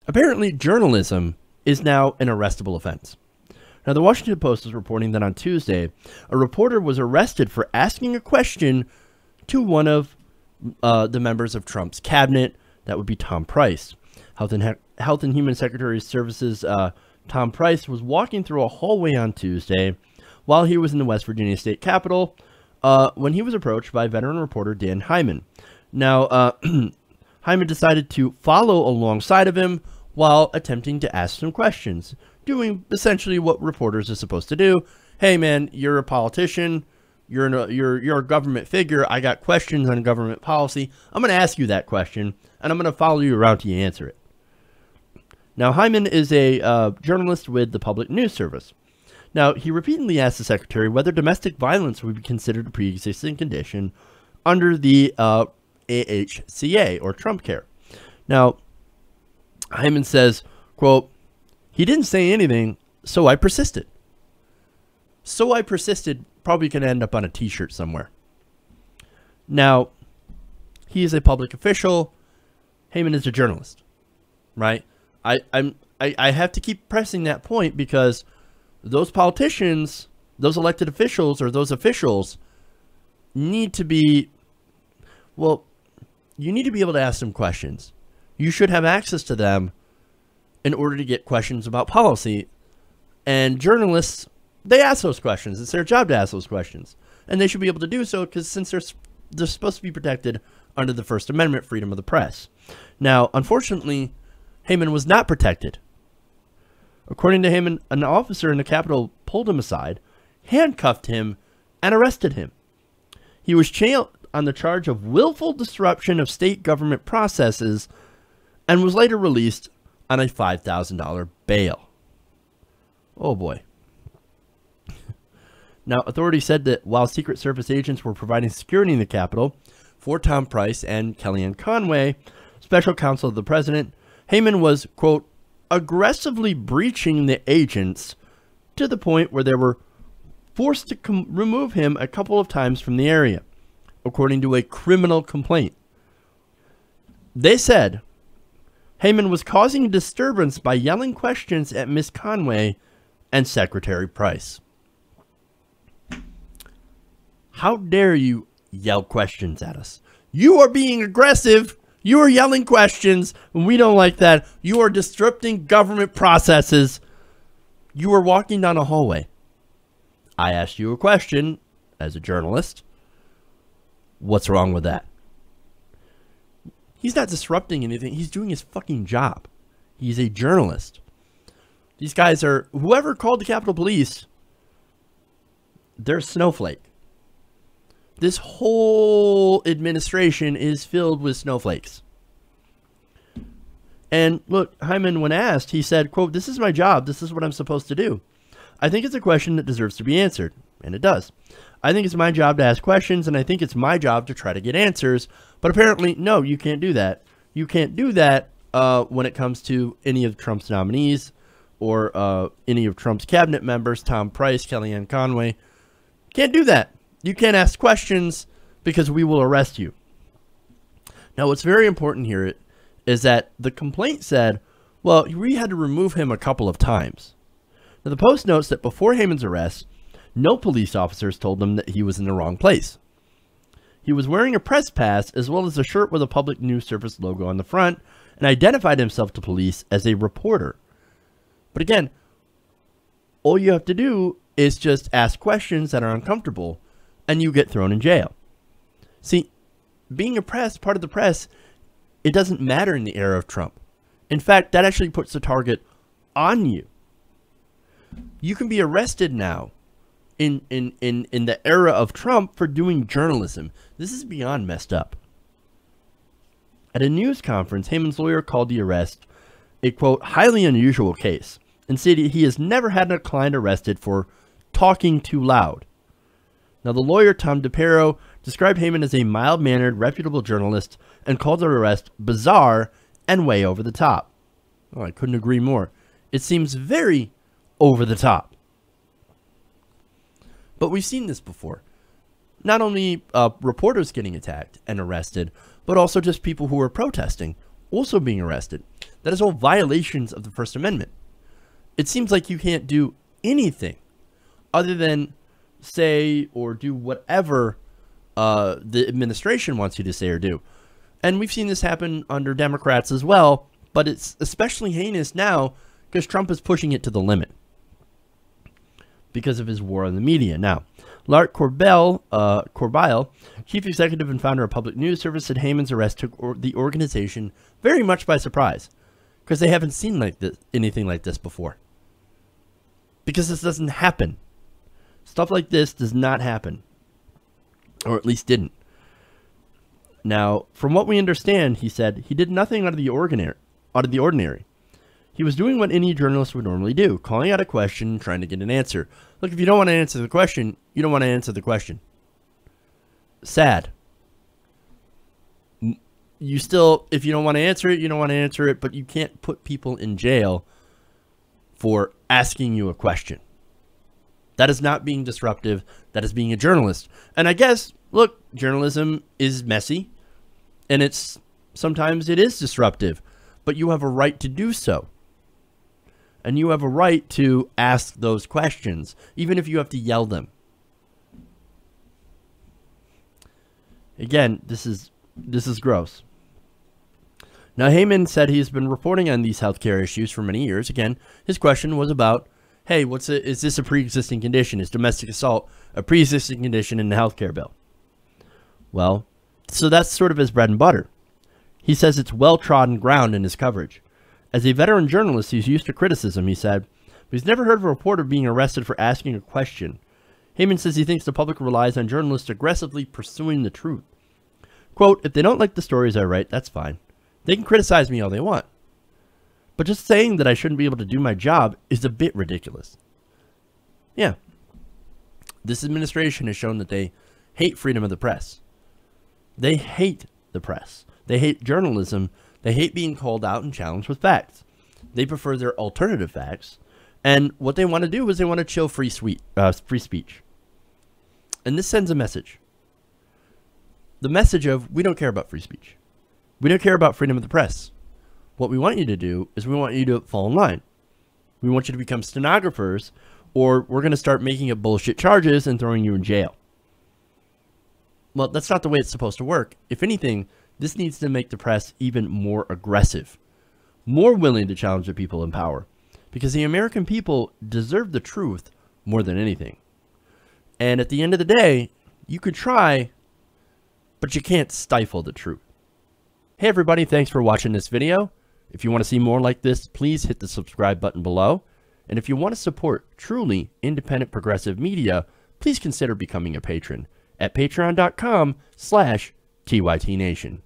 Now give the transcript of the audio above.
Apparently, journalism is now an arrestable offense. Now, the Washington Post is reporting that on Tuesday, a reporter was arrested for asking a question to one of the members of Trump's cabinet. That would be Tom Price. Health and Human Secretary Services Tom Price was walking through a hallway on Tuesday while he was in the West Virginia State Capitol when he was approached by veteran reporter Dan Heyman. Now, Heyman decided to follow alongside of him while attempting to ask some questions, doing essentially what reporters are supposed to do. Hey, man, you're a politician. You're a government figure. I got questions on government policy. I'm going to ask you that question, and I'm going to follow you around till you answer it. Now, Heyman is a journalist with the Public News Service. Now, he repeatedly asked the secretary whether domestic violence would be considered a pre-existing condition under the AHCA, or Trump Care. Now, Heyman says, quote, "He didn't say anything, so I persisted." So I persisted probably can end up on a t-shirt somewhere. Now, he is a public official. Heyman is a journalist, right? I have to keep pressing that point because those politicians, those elected officials, or those officials need to be, well, you need to be able to ask them questions. You should have access to them in order to get questions about policy. And journalists, they ask those questions. It's their job to ask those questions. And they should be able to do so because since they're supposed to be protected under the First Amendment, freedom of the press. Now, unfortunately, Heyman was not protected. According to Heyman, an officer in the Capitol pulled him aside, handcuffed him, and arrested him. He was jailed on the charge of willful disruption of state government processes and was later released on a $5,000 bail. Oh boy. Now, authorities said that while Secret Service agents were providing security in the Capitol for Tom Price and Kellyanne Conway, special counsel of the president, Heyman was, quote, aggressively breaching the agents to the point where they were forced to remove him a couple of times from the area, according to a criminal complaint. They said Heyman was causing a disturbance by yelling questions at Miss Conway and Secretary Price. How dare you yell questions at us? You are being aggressive. You are yelling questions, and we don't like that. You are disrupting government processes. You are walking down a hallway. I asked you a question as a journalist. What's wrong with that? He's not disrupting anything. He's doing his fucking job. He's a journalist. These guys are, whoever called the Capitol Police, they're a snowflake. This whole administration is filled with snowflakes. And look, Heyman, when asked, he said, quote, "This is my job. This is what I'm supposed to do. I think it's a question that deserves to be answered." And it does. "I think it's my job to ask questions, and I think it's my job to try to get answers. But apparently, no, you can't do that. You can't do that when it comes to any of Trump's nominees or any of Trump's cabinet members, Tom Price, Kellyanne Conway. Can't do that. You can't ask questions because we will arrest you." Now, what's very important here is that the complaint said, well, we had to remove him a couple of times. Now, the Post notes that before Heyman's arrest, no police officers told him that he was in the wrong place. He was wearing a press pass as well as a shirt with a Public News Service logo on the front and identified himself to police as a reporter. But again, all you have to do is just ask questions that are uncomfortable and you get thrown in jail. See, being a part of the press, it doesn't matter in the era of Trump. In fact, that actually puts the target on you. You can be arrested now in the era of Trump for doing journalism. This is beyond messed up. At a news conference, Heyman's lawyer called the arrest a, quote, highly unusual case and stated he has never had a client arrested for talking too loud. Now, the lawyer, Tom DePero, described Heyman as a mild-mannered, reputable journalist and called the arrest bizarre and way over the top. Oh, I couldn't agree more. It seems very over the top. But we've seen this before. Not only reporters getting attacked and arrested, but also just people who are protesting also being arrested. That is all violations of the First Amendment. It seems like you can't do anything other than say or do whatever the administration wants you to say or do. And we've seen this happen under Democrats as well, but it's especially heinous now because Trump is pushing it to the limit because of his war on the media. Now, Lark Corbile, chief executive and founder of Public News Service, said Heyman's arrest took the organization very much by surprise because they haven't seen anything like this before. Because this doesn't happen. Stuff like this does not happen, or at least didn't. Now, from what we understand, he said, he did nothing out of the ordinary. He was doing what any journalist would normally do, calling out a question and trying to get an answer. Look, if you don't want to answer the question, you don't want to answer the question. Sad. You still, if you don't want to answer it, you don't want to answer it, but you can't put people in jail for asking you a question. That is not being disruptive. That is being a journalist. And I guess, look, journalism is messy, and sometimes it is disruptive, but you have a right to do so. And you have a right to ask those questions, even if you have to yell them. Again, this is gross. Now, Heyman said he's been reporting on these healthcare issues for many years. Again, his question was about, hey, is this a pre-existing condition? Is domestic assault a pre-existing condition in the healthcare bill? Well, so that's sort of his bread and butter. He says it's well-trodden ground in his coverage. As a veteran journalist, he's used to criticism, he said, but he's never heard of a reporter being arrested for asking a question. Heyman says he thinks the public relies on journalists aggressively pursuing the truth. Quote, if they don't like the stories I write, that's fine. They can criticize me all they want. But just saying that I shouldn't be able to do my job is a bit ridiculous. Yeah. This administration has shown that they hate freedom of the press. They hate the press. They hate journalism. They hate being called out and challenged with facts. They prefer their alternative facts. And what they want to do is they want to chill free speech. And this sends a message. The message of, we don't care about free speech. We don't care about freedom of the press. What we want you to do is we want you to fall in line. We want you to become stenographers, or we're going to start making up bullshit charges and throwing you in jail. Well, that's not the way it's supposed to work. If anything, this needs to make the press even more aggressive, more willing to challenge the people in power, because the American people deserve the truth more than anything. And at the end of the day, you could try, but you can't stifle the truth. Hey everybody, thanks for watching this video. If you want to see more like this, please hit the subscribe button below. And if you want to support truly independent progressive media, please consider becoming a patron at patreon.com/TYTNation.